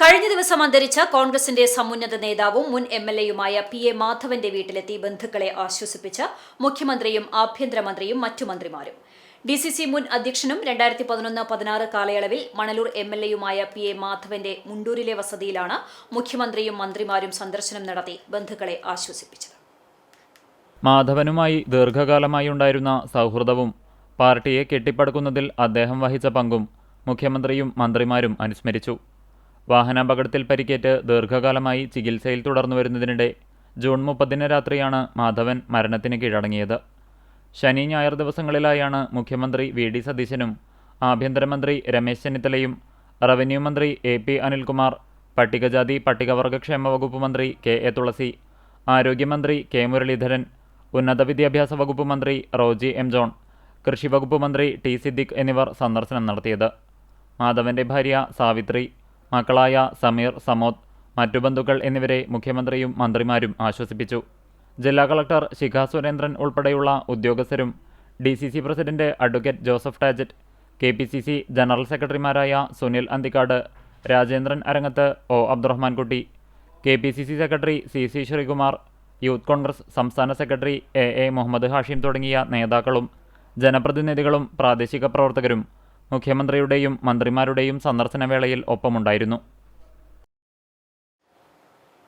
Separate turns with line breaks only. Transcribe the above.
കഴിഞ്ഞ ദിവസം അന്തരിച്ച കോൺഗ്രസിന്റെ സമുന്നത നേതാവും മുൻ എംഎൽഎയുമായ പി.എ. മാധവന്റെ വീട്ടിലെത്തി ബന്ധുക്കളെ ആശ്വസിപ്പിച്ച മുഖ്യമന്ത്രിയും ആഭ്യന്തരമന്ത്രിയും മറ്റു മന്ത്രിമാരും. ഡിസിസി മുൻ അധ്യക്ഷനും 2011-16 കാലയളവിൽ മണലൂർ എംഎൽഎയുമായ പി.എ. മാധവന്റെ മുണ്ടൂരിലെ വസതിയിലാണ് മുഖ്യമന്ത്രിയും മന്ത്രിമാരും സന്ദർശനം നടത്തി ബന്ധുക്കളെ ആശ്വസിപ്പിച്ചത്.
മാധവനുമായി ദീർഘകാലമായി ഉണ്ടായിരുന്ന സൗഹൃദവും പാർട്ടിയെ കെട്ടിപ്പടുക്കുന്നതിൽ അദ്ദേഹം വഹിച്ച പങ്കും മുഖ്യമന്ത്രിയും മന്ത്രിമാരും അനുസ്മരിച്ചു. വാഹനാപകടത്തിൽ പരിക്കേറ്റ് ദീർഘകാലമായി ചികിത്സയിൽ തുടർന്നുവരുന്നതിനിടെ ജൂൺ 30 രാത്രിയാണ് മാധവൻ മരണത്തിന് കീഴടങ്ങിയത്. ശനി ഞായർ ദിവസങ്ങളിലായാണ് മുഖ്യമന്ത്രി വി.ഡി. സതീശനും ആഭ്യന്തരമന്ത്രി രമേശ് ചെന്നിത്തലയും റവന്യൂ മന്ത്രി എ.പി. അനിൽകുമാർ, പട്ടികജാതി പട്ടികവർഗക്ഷേമ വകുപ്പ് മന്ത്രി കെ.എ. തുളസി, ആരോഗ്യമന്ത്രി കെ. മുരളീധരൻ, ഉന്നത വിദ്യാഭ്യാസ വകുപ്പ് മന്ത്രി റോജി എം. ജോൺ, കൃഷി വകുപ്പ് മന്ത്രി ടി. സിദ്ദിഖ് എന്നിവർ സന്ദർശനം നടത്തിയത്. മാധവന്റെ ഭാര്യ സാവിത്രി, മക്കളായ സമീർ, സമോദ്, മറ്റു ബന്ധുക്കൾ എന്നിവരെ മുഖ്യമന്ത്രിയും മന്ത്രിമാരും ആശ്വസിപ്പിച്ചു. ജില്ലാ കളക്ടർ ശിഖ സുരേന്ദ്രൻ ഉൾപ്പെടെയുള്ള ഉദ്യോഗസ്ഥരും DCC president advocate Joseph Tajet, KPCC general സെക്രട്ടറിമാരായ Sunil Anthikkad, Rajendran Arangath, O. Abdurahmankutty, KPCC secretary C Sreekumar, youth Congress സംസ്ഥാന സെക്രട്ടറി എ മുഹമ്മദ് ഹാഷിം തുടങ്ങിയ നേതാക്കളും ജനപ്രതിനിധികളും പ്രാദേശിക പ്രവർത്തകരും മുഖ്യമന്ത്രിയുടെയും മന്ത്രിമാരുടെയും സന്ദർശനവേളയിൽ ഒപ്പമുണ്ടായിരുന്നു.